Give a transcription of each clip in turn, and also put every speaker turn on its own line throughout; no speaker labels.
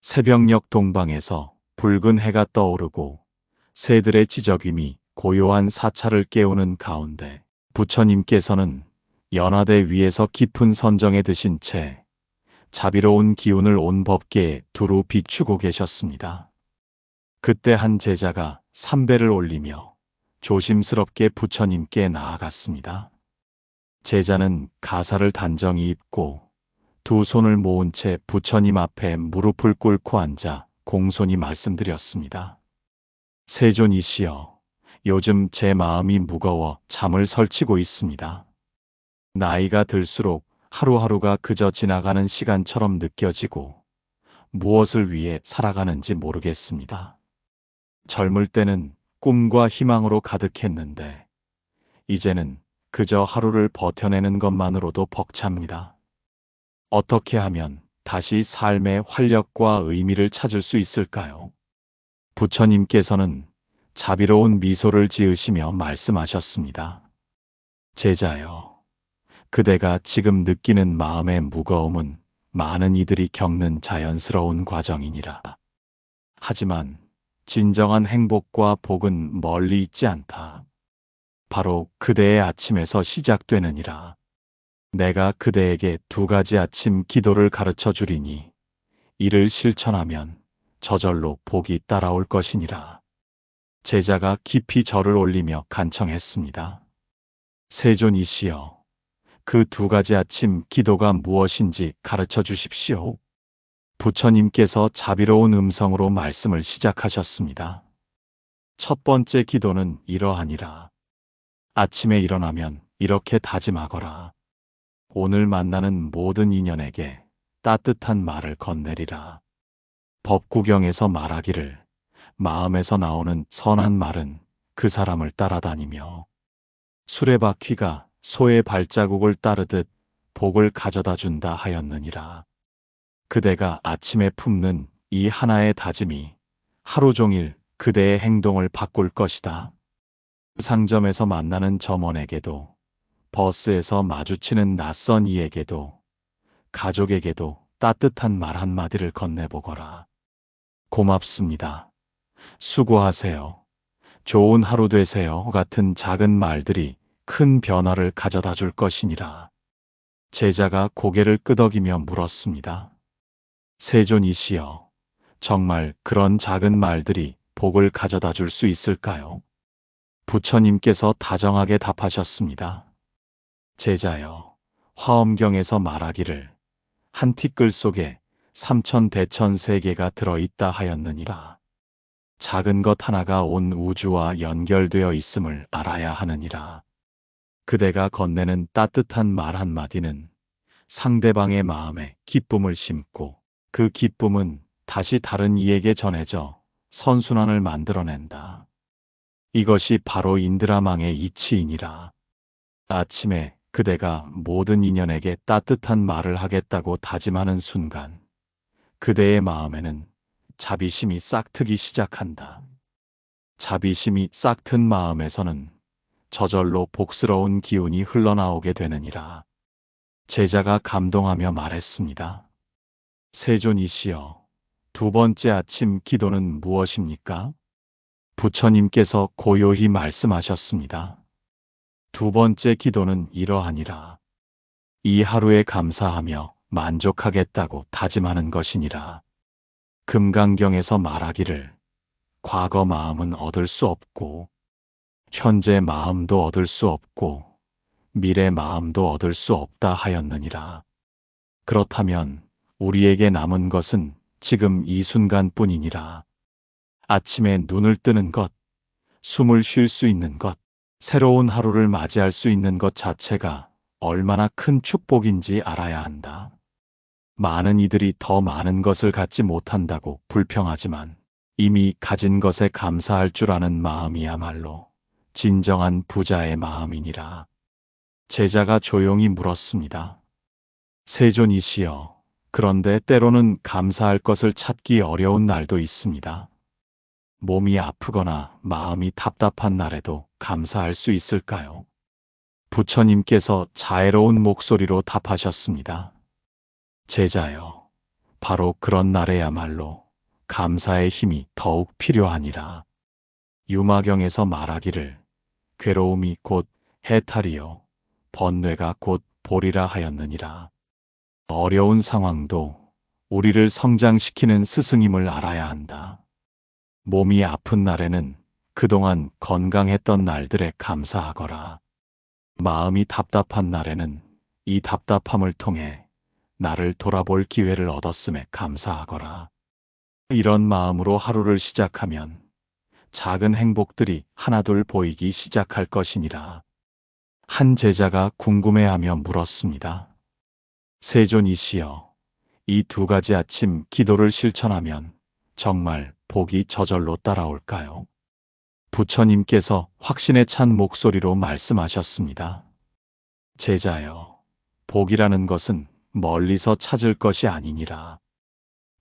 새벽녘 동방에서 붉은 해가 떠오르고 새들의 지저귀미 고요한 사찰을 깨우는 가운데 부처님께서는 연화대 위에서 깊은 선정에 드신 채 자비로운 기운을 온 법계에 두루 비추고 계셨습니다. 그때 한 제자가 삼배를 올리며 조심스럽게 부처님께 나아갔습니다. 제자는 가사를 단정히 입고 두 손을 모은 채 부처님 앞에 무릎을 꿇고 앉아 공손히 말씀드렸습니다. 세존이시여, 요즘 제 마음이 무거워 잠을 설치고 있습니다. 나이가 들수록 하루하루가 그저 지나가는 시간처럼 느껴지고 무엇을 위해 살아가는지 모르겠습니다. 젊을 때는 꿈과 희망으로 가득했는데 이제는 그저 하루를 버텨내는 것만으로도 벅찹니다. 어떻게 하면 다시 삶의 활력과 의미를 찾을 수 있을까요? 부처님께서는 자비로운 미소를 지으시며 말씀하셨습니다. 제자여, 그대가 지금 느끼는 마음의 무거움은 많은 이들이 겪는 자연스러운 과정이니라. 하지만 진정한 행복과 복은 멀리 있지 않다. 바로 그대의 아침에서 시작되느니라. 내가 그대에게 두 가지 아침 기도를 가르쳐 주리니 이를 실천하면 저절로 복이 따라올 것이니라. 제자가 깊이 절을 올리며 간청했습니다. 세존이시여, 그 두 가지 아침 기도가 무엇인지 가르쳐 주십시오. 부처님께서 자비로운 음성으로 말씀을 시작하셨습니다. 첫 번째 기도는 이러하니라. 아침에 일어나면 이렇게 다짐하거라. 오늘 만나는 모든 인연에게 따뜻한 말을 건네리라. 법구경에서 말하기를 마음에서 나오는 선한 말은 그 사람을 따라다니며 수레바퀴가 소의 발자국을 따르듯 복을 가져다 준다 하였느니라. 그대가 아침에 품는 이 하나의 다짐이 하루 종일 그대의 행동을 바꿀 것이다. 상점에서 만나는 점원에게도, 버스에서 마주치는 낯선 이에게도, 가족에게도 따뜻한 말 한마디를 건네보거라. 고맙습니다. 수고하세요. 좋은 하루 되세요. 같은 작은 말들이 큰 변화를 가져다 줄 것이니라. 제자가 고개를 끄덕이며 물었습니다. 세존이시여, 정말 그런 작은 말들이 복을 가져다 줄 수 있을까요? 부처님께서 다정하게 답하셨습니다. 제자여, 화엄경에서 말하기를 한 티끌 속에 삼천대천세계가 들어있다 하였느니라. 작은 것 하나가 온 우주와 연결되어 있음을 알아야 하느니라. 그대가 건네는 따뜻한 말 한마디는 상대방의 마음에 기쁨을 심고 그 기쁨은 다시 다른 이에게 전해져 선순환을 만들어낸다. 이것이 바로 인드라망의 이치이니라. 아침에 그대가 모든 인연에게 따뜻한 말을 하겠다고 다짐하는 순간 그대의 마음에는 자비심이 싹트기 시작한다. 자비심이 싹튼 마음에서는 저절로 복스러운 기운이 흘러나오게 되느니라. 제자가 감동하며 말했습니다. 세존이시여, 두 번째 아침 기도는 무엇입니까? 부처님께서 고요히 말씀하셨습니다. 두 번째 기도는 이러하니라. 이 하루에 감사하며 만족하겠다고 다짐하는 것이니라. 금강경에서 말하기를 과거 마음은 얻을 수 없고 현재 마음도 얻을 수 없고 미래 마음도 얻을 수 없다 하였느니라. 그렇다면 우리에게 남은 것은 지금 이 순간뿐이니라. 아침에 눈을 뜨는 것, 숨을 쉴 수 있는 것, 새로운 하루를 맞이할 수 있는 것 자체가 얼마나 큰 축복인지 알아야 한다. 많은 이들이 더 많은 것을 갖지 못한다고 불평하지만 이미 가진 것에 감사할 줄 아는 마음이야말로 진정한 부자의 마음이니라. 제자가 조용히 물었습니다. 세존이시여, 그런데 때로는 감사할 것을 찾기 어려운 날도 있습니다. 몸이 아프거나 마음이 답답한 날에도 감사할 수 있을까요? 부처님께서 자애로운 목소리로 답하셨습니다. 제자여, 바로 그런 날에야말로 감사의 힘이 더욱 필요하니라. 유마경에서 말하기를 괴로움이 곧 해탈이요 번뇌가 곧 보리라 하였느니라. 어려운 상황도 우리를 성장시키는 스승임을 알아야 한다. 몸이 아픈 날에는 그동안 건강했던 날들에 감사하거라. 마음이 답답한 날에는 이 답답함을 통해 나를 돌아볼 기회를 얻었음에 감사하거라. 이런 마음으로 하루를 시작하면 작은 행복들이 하나둘 보이기 시작할 것이니라. 한 제자가 궁금해하며 물었습니다. 세존이시여, 이 두 가지 아침 기도를 실천하면 정말 복이 저절로 따라올까요? 부처님께서 확신에 찬 목소리로 말씀하셨습니다. 제자여, 복이라는 것은 멀리서 찾을 것이 아니니라.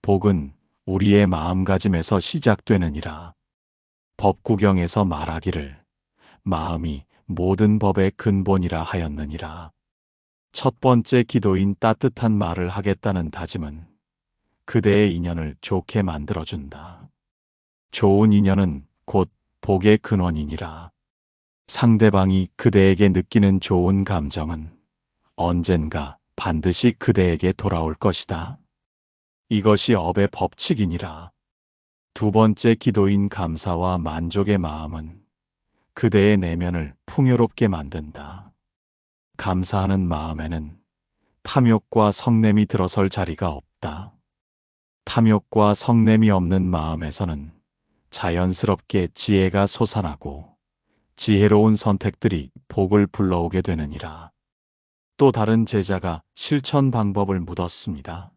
복은 우리의 마음가짐에서 시작되느니라. 법구경에서 말하기를 마음이 모든 법의 근본이라 하였느니라. 첫 번째 기도인 따뜻한 말을 하겠다는 다짐은 그대의 인연을 좋게 만들어준다. 좋은 인연은 곧 복의 근원이니라. 상대방이 그대에게 느끼는 좋은 감정은 언젠가 반드시 그대에게 돌아올 것이다. 이것이 업의 법칙이니라. 두 번째 기도인 감사와 만족의 마음은 그대의 내면을 풍요롭게 만든다. 감사하는 마음에는 탐욕과 성냄이 들어설 자리가 없다. 탐욕과 성냄이 없는 마음에서는 자연스럽게 지혜가 솟아나고 지혜로운 선택들이 복을 불러오게 되느니라. 또 다른 제자가 실천 방법을 묻었습니다.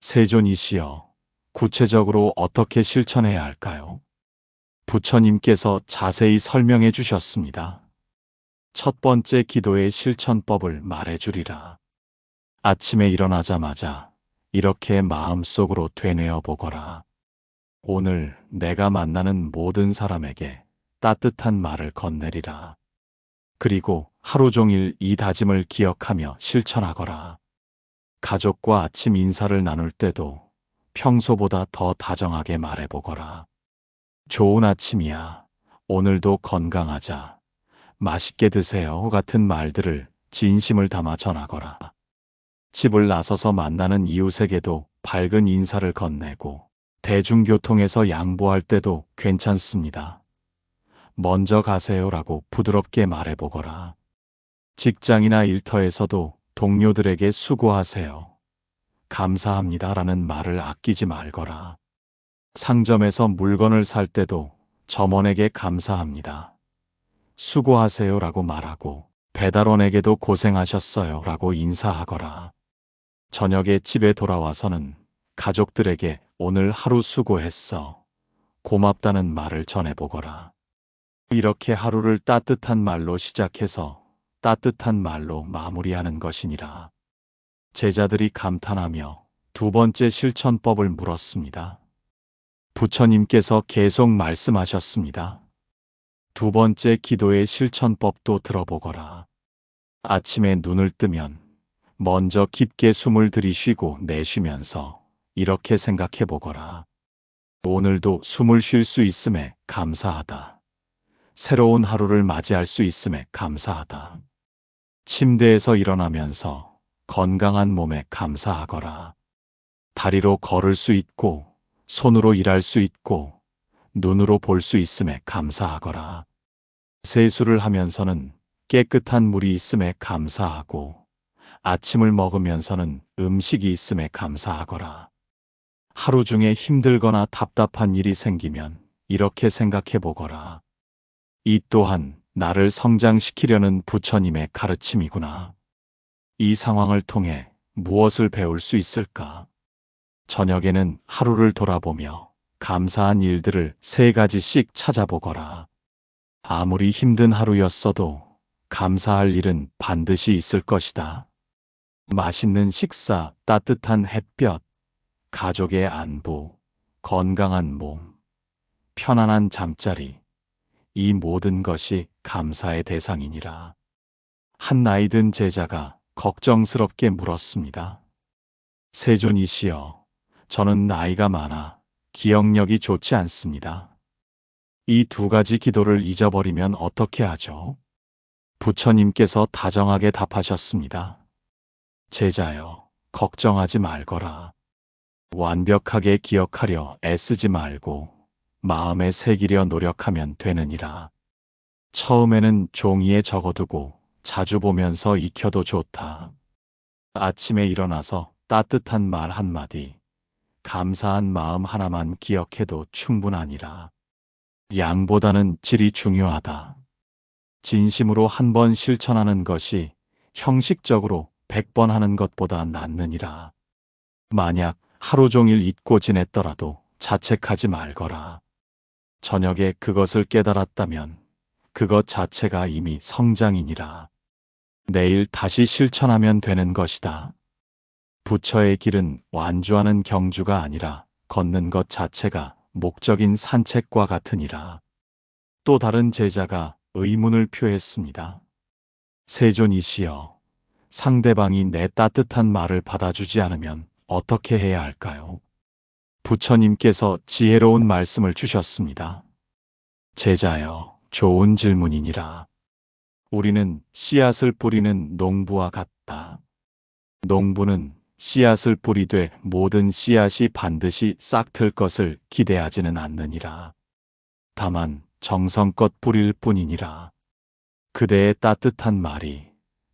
세존이시여, 구체적으로 어떻게 실천해야 할까요? 부처님께서 자세히 설명해 주셨습니다. 첫 번째 기도의 실천법을 말해 주리라. 아침에 일어나자마자 이렇게 마음속으로 되뇌어 보거라. 오늘 내가 만나는 모든 사람에게 따뜻한 말을 건네리라. 그리고 하루 종일 이 다짐을 기억하며 실천하거라. 가족과 아침 인사를 나눌 때도 평소보다 더 다정하게 말해보거라. 좋은 아침이야. 오늘도 건강하자. 맛있게 드세요. 같은 말들을 진심을 담아 전하거라. 집을 나서서 만나는 이웃에게도 밝은 인사를 건네고 대중교통에서 양보할 때도 괜찮습니다. 먼저 가세요라고 부드럽게 말해보거라. 직장이나 일터에서도 동료들에게 수고하세요. 감사합니다라는 말을 아끼지 말거라. 상점에서 물건을 살 때도 점원에게 감사합니다. 수고하세요라고 말하고 배달원에게도 고생하셨어요 라고 인사하거라. 저녁에 집에 돌아와서는 가족들에게 오늘 하루 수고했어. 고맙다는 말을 전해보거라. 이렇게 하루를 따뜻한 말로 시작해서 따뜻한 말로 마무리하는 것이니라. 제자들이 감탄하며 두 번째 실천법을 물었습니다. 부처님께서 계속 말씀하셨습니다. 두 번째 기도의 실천법도 들어보거라. 아침에 눈을 뜨면 먼저 깊게 숨을 들이쉬고 내쉬면서 이렇게 생각해 보거라. 오늘도 숨을 쉴 수 있음에 감사하다. 새로운 하루를 맞이할 수 있음에 감사하다. 침대에서 일어나면서 건강한 몸에 감사하거라. 다리로 걸을 수 있고 손으로 일할 수 있고 눈으로 볼 수 있음에 감사하거라. 세수를 하면서는 깨끗한 물이 있음에 감사하고 아침을 먹으면서는 음식이 있음에 감사하거라. 하루 중에 힘들거나 답답한 일이 생기면 이렇게 생각해 보거라. 이 또한 나를 성장시키려는 부처님의 가르침이구나. 이 상황을 통해 무엇을 배울 수 있을까? 저녁에는 하루를 돌아보며 감사한 일들을 3가지씩 찾아보거라. 아무리 힘든 하루였어도 감사할 일은 반드시 있을 것이다. 맛있는 식사, 따뜻한 햇볕, 가족의 안부, 건강한 몸, 편안한 잠자리, 이 모든 것이 감사의 대상이니라. 한 나이 든 제자가 걱정스럽게 물었습니다. 세존이시여, 저는 나이가 많아 기억력이 좋지 않습니다. 이 두 가지 기도를 잊어버리면 어떻게 하죠? 부처님께서 다정하게 답하셨습니다. 제자여, 걱정하지 말거라. 완벽하게 기억하려 애쓰지 말고 마음에 새기려 노력하면 되느니라. 처음에는 종이에 적어두고 자주 보면서 익혀도 좋다. 아침에 일어나서 따뜻한 말 한마디, 감사한 마음 하나만 기억해도 충분하니라. 양보다는 질이 중요하다. 진심으로 한 번 실천하는 것이 형식적으로 100번 하는 것보다 낫느니라. 만약 하루 종일 잊고 지냈더라도 자책하지 말거라. 저녁에 그것을 깨달았다면 그것 자체가 이미 성장이니라. 내일 다시 실천하면 되는 것이다. 부처의 길은 완주하는 경주가 아니라 걷는 것 자체가 목적인 산책과 같으니라. 또 다른 제자가 의문을 표했습니다. 세존이시여, 상대방이 내 따뜻한 말을 받아주지 않으면 어떻게 해야 할까요? 부처님께서 지혜로운 말씀을 주셨습니다. 제자여, 좋은 질문이니라. 우리는 씨앗을 뿌리는 농부와 같다. 농부는 씨앗을 뿌리되 모든 씨앗이 반드시 싹틀 것을 기대하지는 않느니라. 다만 정성껏 뿌릴 뿐이니라. 그대의 따뜻한 말이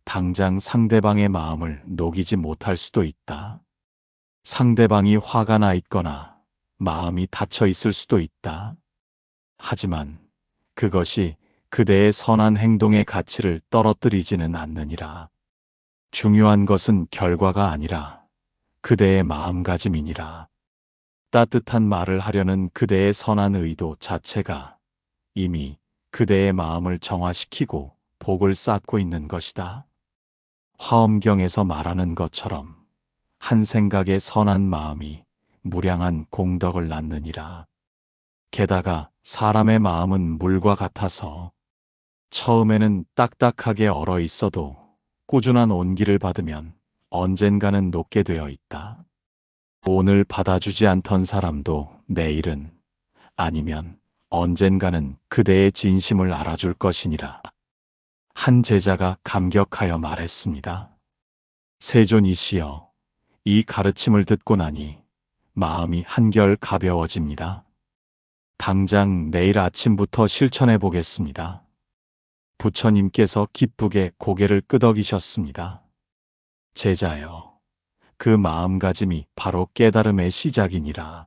당장 상대방의 마음을 녹이지 못할 수도 있다. 상대방이 화가 나 있거나 마음이 닫혀 있을 수도 있다. 하지만 그것이 그대의 선한 행동의 가치를 떨어뜨리지는 않느니라. 중요한 것은 결과가 아니라 그대의 마음가짐이니라. 따뜻한 말을 하려는 그대의 선한 의도 자체가 이미 그대의 마음을 정화시키고 복을 쌓고 있는 것이다. 화엄경에서 말하는 것처럼 한 생각의 선한 마음이 무량한 공덕을 낳느니라. 게다가 사람의 마음은 물과 같아서 처음에는 딱딱하게 얼어 있어도 꾸준한 온기를 받으면 언젠가는 녹게 되어 있다. 오늘 받아주지 않던 사람도 내일은 아니면 언젠가는 그대의 진심을 알아줄 것이니라. 한 제자가 감격하여 말했습니다. 세존이시여, 이 가르침을 듣고 나니 마음이 한결 가벼워집니다. 당장 내일 아침부터 실천해 보겠습니다. 부처님께서 기쁘게 고개를 끄덕이셨습니다. 제자여, 그 마음가짐이 바로 깨달음의 시작이니라.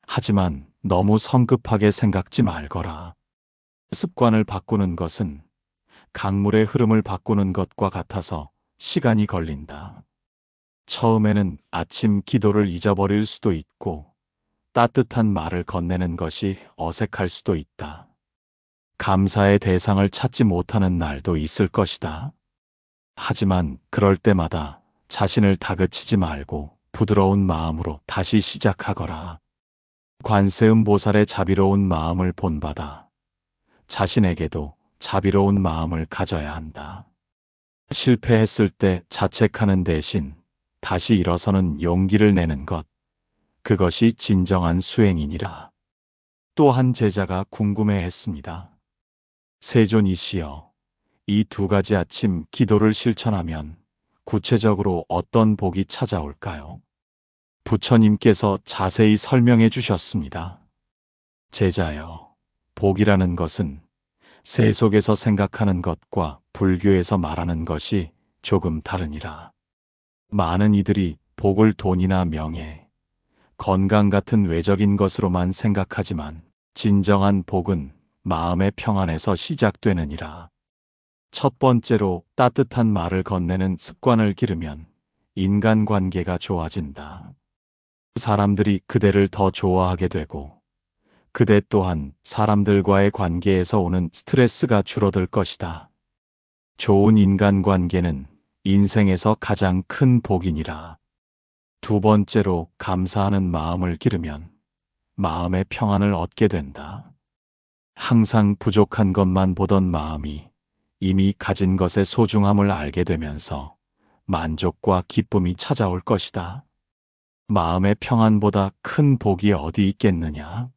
하지만 너무 성급하게 생각지 말거라. 습관을 바꾸는 것은 강물의 흐름을 바꾸는 것과 같아서 시간이 걸린다. 처음에는 아침 기도를 잊어버릴 수도 있고 따뜻한 말을 건네는 것이 어색할 수도 있다. 감사의 대상을 찾지 못하는 날도 있을 것이다. 하지만 그럴 때마다 자신을 다그치지 말고 부드러운 마음으로 다시 시작하거라. 관세음 보살의 자비로운 마음을 본받아 자신에게도 자비로운 마음을 가져야 한다. 실패했을 때 자책하는 대신 다시 일어서는 용기를 내는 것, 그것이 진정한 수행이니라. 또 한 제자가 궁금해했습니다. 세존이시여, 이 두 가지 아침 기도를 실천하면 구체적으로 어떤 복이 찾아올까요? 부처님께서 자세히 설명해 주셨습니다. 제자여, 복이라는 것은 세속에서 생각하는 것과 불교에서 말하는 것이 조금 다르니라. 많은 이들이 복을 돈이나 명예, 건강 같은 외적인 것으로만 생각하지만 진정한 복은 마음의 평안에서 시작되느니라. 첫 번째로 따뜻한 말을 건네는 습관을 기르면 인간관계가 좋아진다. 사람들이 그대를 더 좋아하게 되고 그대 또한 사람들과의 관계에서 오는 스트레스가 줄어들 것이다. 좋은 인간관계는 인생에서 가장 큰 복이니라. 두 번째로 감사하는 마음을 기르면 마음의 평안을 얻게 된다. 항상 부족한 것만 보던 마음이 이미 가진 것의 소중함을 알게 되면서 만족과 기쁨이 찾아올 것이다. 마음의 평안보다 큰 복이 어디 있겠느냐?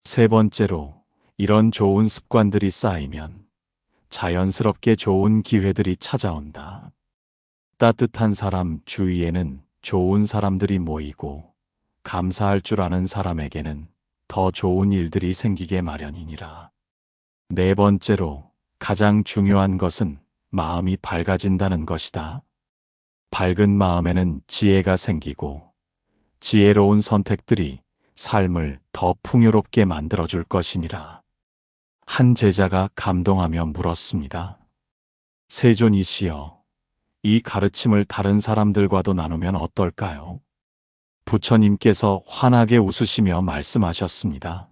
세 번째로, 이런 좋은 습관들이 쌓이면 자연스럽게 좋은 기회들이 찾아온다. 따뜻한 사람 주위에는 좋은 사람들이 모이고 감사할 줄 아는 사람에게는 더 좋은 일들이 생기게 마련이니라. 네 번째로, 가장 중요한 것은 마음이 밝아진다는 것이다. 밝은 마음에는 지혜가 생기고 지혜로운 선택들이 삶을 더 풍요롭게 만들어줄 것이니라. 한 제자가 감동하며 물었습니다. 세존이시여, 이 가르침을 다른 사람들과도 나누면 어떨까요? 부처님께서 환하게 웃으시며 말씀하셨습니다.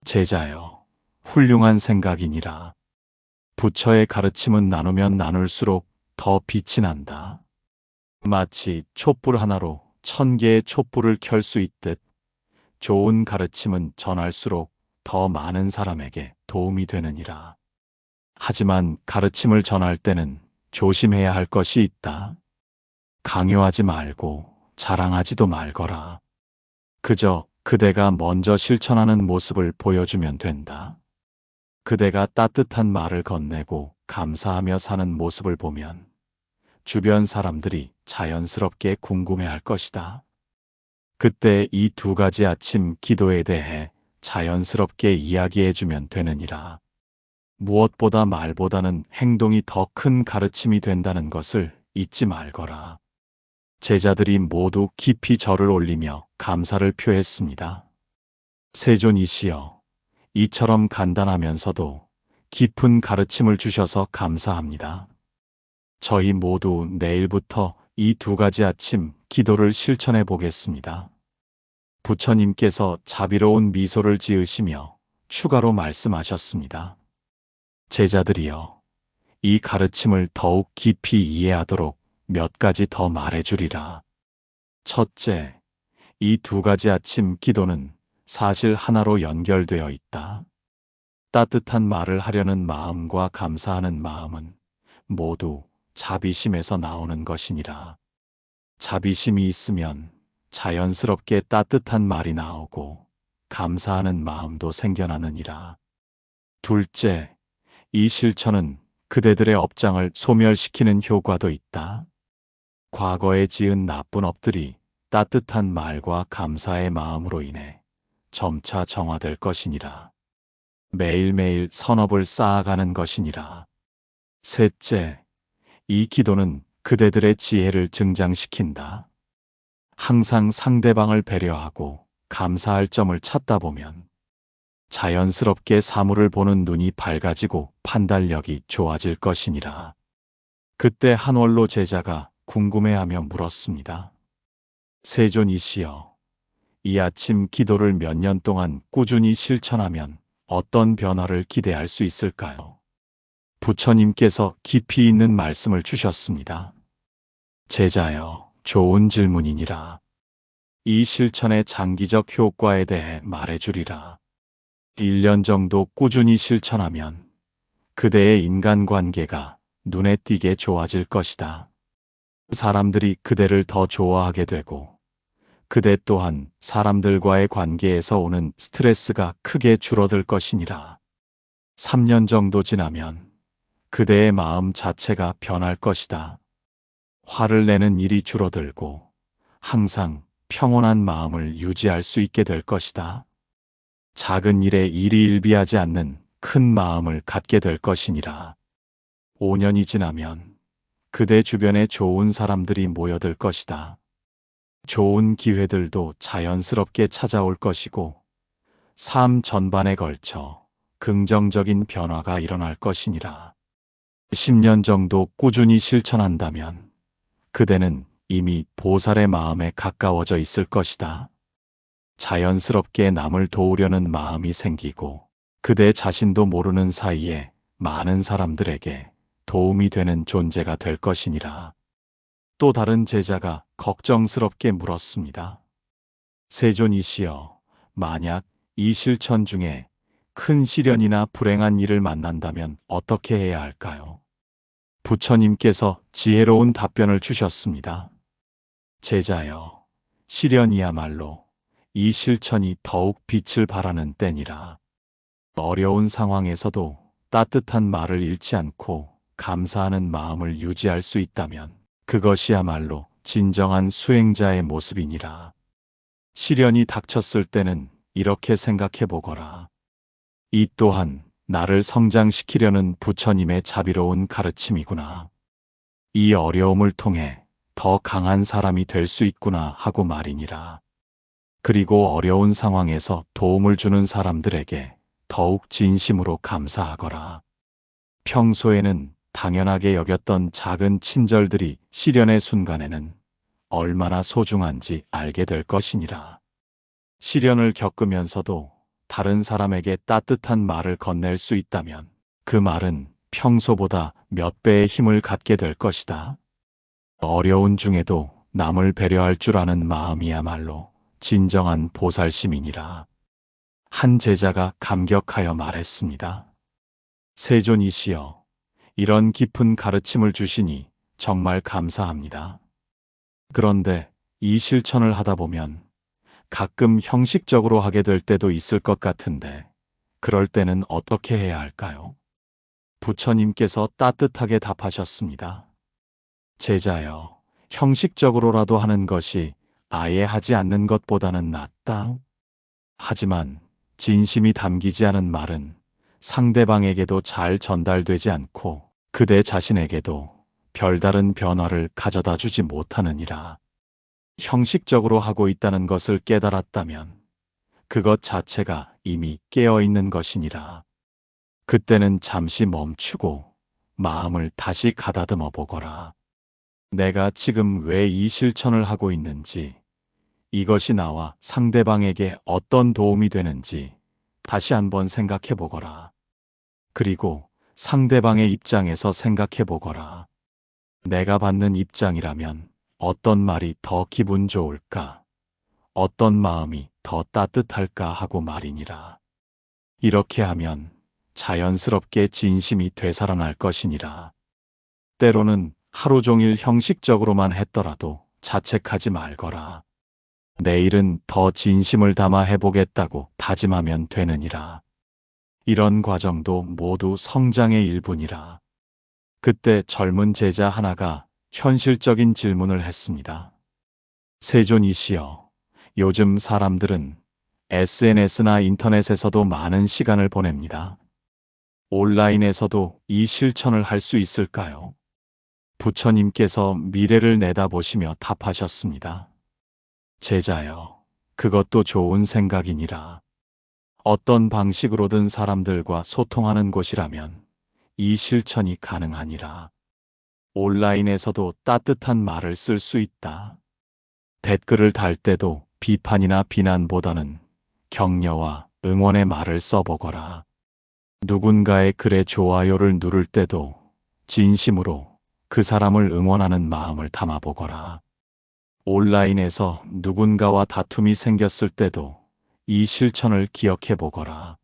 제자여, 훌륭한 생각이니라. 부처의 가르침은 나누면 나눌수록 더 빛이 난다. 마치 촛불 하나로 1000개의 촛불을 켤 수 있듯 좋은 가르침은 전할수록 더 많은 사람에게 도움이 되느니라. 하지만 가르침을 전할 때는 조심해야 할 것이 있다. 강요하지 말고 자랑하지도 말거라. 그저 그대가 먼저 실천하는 모습을 보여주면 된다. 그대가 따뜻한 말을 건네고 감사하며 사는 모습을 보면 주변 사람들이 자연스럽게 궁금해할 것이다. 그때 이 두 가지 아침 기도에 대해 자연스럽게 이야기해주면 되느니라. 무엇보다 말보다는 행동이 더 큰 가르침이 된다는 것을 잊지 말거라. 제자들이 모두 깊이 절을 올리며 감사를 표했습니다. 세존이시여, 이처럼 간단하면서도 깊은 가르침을 주셔서 감사합니다. 저희 모두 내일부터 이 두 가지 아침 기도를 실천해 보겠습니다. 부처님께서 자비로운 미소를 지으시며 추가로 말씀하셨습니다. 제자들이여, 이 가르침을 더욱 깊이 이해하도록 몇 가지 더 말해주리라. 첫째, 이 두 가지 아침 기도는 사실 하나로 연결되어 있다. 따뜻한 말을 하려는 마음과 감사하는 마음은 모두 자비심에서 나오는 것이니라. 자비심이 있으면 자연스럽게 따뜻한 말이 나오고 감사하는 마음도 생겨나느니라. 둘째, 이 실천은 그대들의 업장을 소멸시키는 효과도 있다. 과거에 지은 나쁜 업들이 따뜻한 말과 감사의 마음으로 인해 점차 정화될 것이니라. 매일매일 선업을 쌓아가는 것이니라. 셋째, 이 기도는 그대들의 지혜를 증장시킨다. 항상 상대방을 배려하고 감사할 점을 찾다 보면 자연스럽게 사물을 보는 눈이 밝아지고 판단력이 좋아질 것이니라. 그때 한월로 제자가 궁금해하며 물었습니다. 세존이시여, 이 아침 기도를 몇 년 동안 꾸준히 실천하면 어떤 변화를 기대할 수 있을까요? 부처님께서 깊이 있는 말씀을 주셨습니다. 제자여, 좋은 질문이니라. 이 실천의 장기적 효과에 대해 말해주리라. 1년 정도 꾸준히 실천하면 그대의 인간관계가 눈에 띄게 좋아질 것이다. 사람들이 그대를 더 좋아하게 되고 그대 또한 사람들과의 관계에서 오는 스트레스가 크게 줄어들 것이니라. 3년 정도 지나면 그대의 마음 자체가 변할 것이다. 화를 내는 일이 줄어들고 항상 평온한 마음을 유지할 수 있게 될 것이다. 작은 일에 일희일비하지 않는 큰 마음을 갖게 될 것이니라. 5년이 지나면 그대 주변에 좋은 사람들이 모여들 것이다. 좋은 기회들도 자연스럽게 찾아올 것이고 삶 전반에 걸쳐 긍정적인 변화가 일어날 것이니라. 10년 정도 꾸준히 실천한다면 그대는 이미 보살의 마음에 가까워져 있을 것이다. 자연스럽게 남을 도우려는 마음이 생기고 그대 자신도 모르는 사이에 많은 사람들에게 도움이 되는 존재가 될 것이니라. 또 다른 제자가 걱정스럽게 물었습니다. 세존이시여, 만약 이 실천 중에 큰 시련이나 불행한 일을 만난다면 어떻게 해야 할까요? 부처님께서 지혜로운 답변을 주셨습니다. 제자여, 시련이야말로 이 실천이 더욱 빛을 발하는 때니라. 어려운 상황에서도 따뜻한 말을 잃지 않고 감사하는 마음을 유지할 수 있다면 그것이야말로 진정한 수행자의 모습이니라. 시련이 닥쳤을 때는 이렇게 생각해 보거라. 이 또한 나를 성장시키려는 부처님의 자비로운 가르침이구나. 이 어려움을 통해 더 강한 사람이 될 수 있구나 하고 말이니라. 그리고 어려운 상황에서 도움을 주는 사람들에게 더욱 진심으로 감사하거라. 평소에는 당연하게 여겼던 작은 친절들이 시련의 순간에는 얼마나 소중한지 알게 될 것이니라. 시련을 겪으면서도 다른 사람에게 따뜻한 말을 건넬 수 있다면 그 말은 평소보다 몇 배의 힘을 갖게 될 것이다. 어려운 중에도 남을 배려할 줄 아는 마음이야말로 진정한 보살심이니라. 한 제자가 감격하여 말했습니다. 세존이시여, 이런 깊은 가르침을 주시니 정말 감사합니다. 그런데 이 실천을 하다 보면 가끔 형식적으로 하게 될 때도 있을 것 같은데 그럴 때는 어떻게 해야 할까요? 부처님께서 따뜻하게 답하셨습니다. 제자여, 형식적으로라도 하는 것이 아예 하지 않는 것보다는 낫다. 하지만 진심이 담기지 않은 말은 상대방에게도 잘 전달되지 않고 그대 자신에게도 별다른 변화를 가져다 주지 못하느니라. 형식적으로 하고 있다는 것을 깨달았다면 그것 자체가 이미 깨어 있는 것이니라. 그때는 잠시 멈추고 마음을 다시 가다듬어 보거라. 내가 지금 왜 이 실천을 하고 있는지, 이것이 나와 상대방에게 어떤 도움이 되는지 다시 한번 생각해 보거라. 그리고 상대방의 입장에서 생각해 보거라. 내가 받는 입장이라면 어떤 말이 더 기분 좋을까? 어떤 마음이 더 따뜻할까 하고 말이니라. 이렇게 하면 자연스럽게 진심이 되살아날 것이니라. 때로는 하루 종일 형식적으로만 했더라도 자책하지 말거라. 내일은 더 진심을 담아 해보겠다고 다짐하면 되느니라. 이런 과정도 모두 성장의 일부니라. 그때 젊은 제자 하나가 현실적인 질문을 했습니다. 세존이시여, 요즘 사람들은 SNS나 인터넷에서도 많은 시간을 보냅니다. 온라인에서도 이 실천을 할 수 있을까요? 부처님께서 미래를 내다보시며 답하셨습니다. 제자여, 그것도 좋은 생각이니라. 어떤 방식으로든 사람들과 소통하는 곳이라면 이 실천이 가능하니라. 온라인에서도 따뜻한 말을 쓸 수 있다. 댓글을 달 때도 비판이나 비난보다는 격려와 응원의 말을 써보거라. 누군가의 글에 좋아요를 누를 때도 진심으로 그 사람을 응원하는 마음을 담아보거라. 온라인에서 누군가와 다툼이 생겼을 때도 이 실천을 기억해보거라.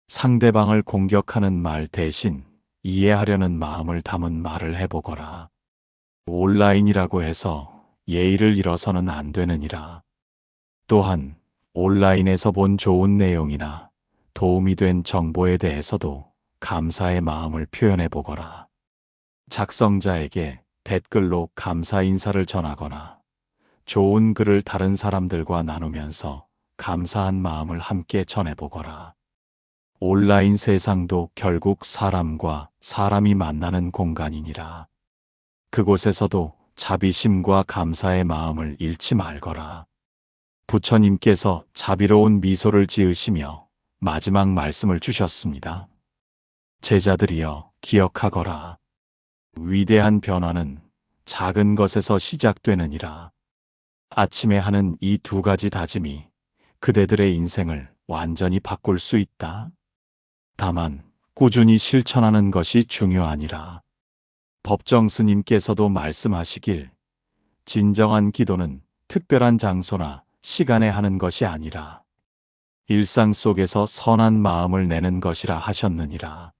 상대방을 공격하는 말 대신 이해하려는 마음을 담은 말을 해보거라. 온라인이라고 해서 예의를 잃어서는 안 되느니라. 또한 온라인에서 본 좋은 내용이나 도움이 된 정보에 대해서도 감사의 마음을 표현해보거라. 작성자에게 댓글로 감사 인사를 전하거나 좋은 글을 다른 사람들과 나누면서 감사한 마음을 함께 전해보거라. 온라인 세상도 결국 사람과 사람이 만나는 공간이니라. 그곳에서도 자비심과 감사의 마음을 잃지 말거라. 부처님께서 자비로운 미소를 지으시며 마지막 말씀을 주셨습니다. 제자들이여, 기억하거라. 위대한 변화는 작은 것에서 시작되느니라. 아침에 하는 이 두 가지 다짐이 그대들의 인생을 완전히 바꿀 수 있다. 다만 꾸준히 실천하는 것이 중요하니라. 법정 스님께서도 말씀하시길, 진정한 기도는 특별한 장소나 시간에 하는 것이 아니라 일상 속에서 선한 마음을 내는 것이라 하셨느니라.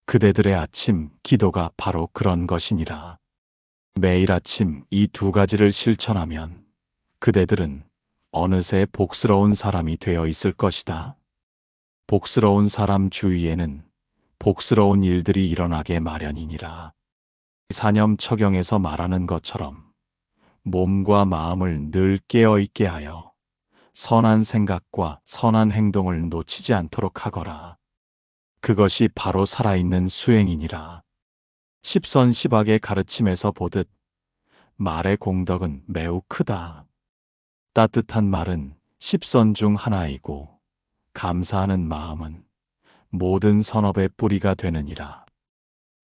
그대들의 아침 기도가 바로 그런 것이니라. 매일 아침 이 두 가지를 실천하면 그대들은 어느새 복스러운 사람이 되어 있을 것이다. 복스러운 사람 주위에는 복스러운 일들이 일어나게 마련이니라. 사념처경에서 말하는 것처럼 몸과 마음을 늘 깨어있게 하여 선한 생각과 선한 행동을 놓치지 않도록 하거라. 그것이 바로 살아있는 수행이니라. 십선십악의 가르침에서 보듯 말의 공덕은 매우 크다. 따뜻한 말은 십선 중 하나이고 감사하는 마음은 모든 선업의 뿌리가 되느니라.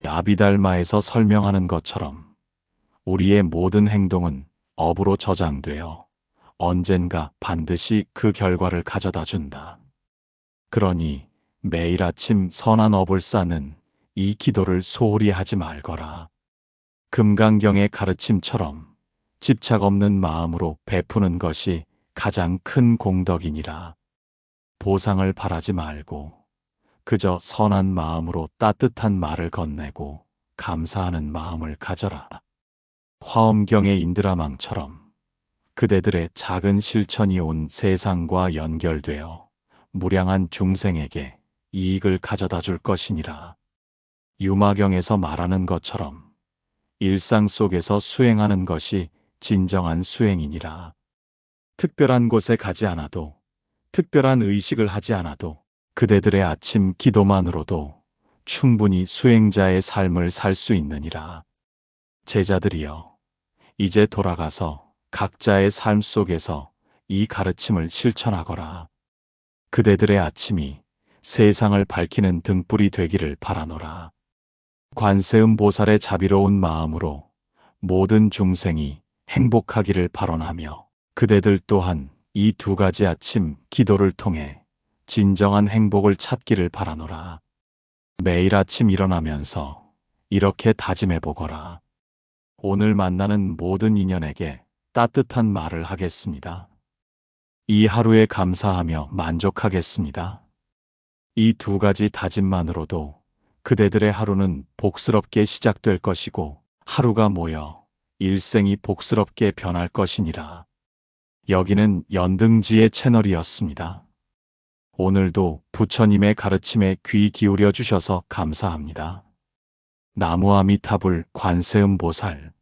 아비달마에서 설명하는 것처럼 우리의 모든 행동은 업으로 저장되어 언젠가 반드시 그 결과를 가져다 준다. 그러니 매일 아침 선한 업을 쌓는 이 기도를 소홀히 하지 말거라. 금강경의 가르침처럼 집착 없는 마음으로 베푸는 것이 가장 큰 공덕이니라. 보상을 바라지 말고 그저 선한 마음으로 따뜻한 말을 건네고 감사하는 마음을 가져라. 화엄경의 인드라망처럼 그대들의 작은 실천이 온 세상과 연결되어 무량한 중생에게 이익을 가져다 줄 것이니라. 유마경에서 말하는 것처럼 일상 속에서 수행하는 것이 진정한 수행이니라. 특별한 곳에 가지 않아도, 특별한 의식을 하지 않아도 그대들의 아침 기도만으로도 충분히 수행자의 삶을 살 수 있느니라. 제자들이여, 이제 돌아가서 각자의 삶 속에서 이 가르침을 실천하거라. 그대들의 아침이 세상을 밝히는 등불이 되기를 바라노라. 관세음 보살의 자비로운 마음으로 모든 중생이 행복하기를 발언하며 그대들 또한 이 두 가지 아침 기도를 통해 진정한 행복을 찾기를 바라노라. 매일 아침 일어나면서 이렇게 다짐해보거라. 오늘 만나는 모든 인연에게 따뜻한 말을 하겠습니다. 이 하루에 감사하며 만족하겠습니다. 이 두 가지 다짐만으로도 그대들의 하루는 복스럽게 시작될 것이고 하루가 모여 일생이 복스럽게 변할 것이니라. 여기는 연등지의 채널이었습니다. 오늘도 부처님의 가르침에 귀 기울여 주셔서 감사합니다. 나무 아미타불 관세음보살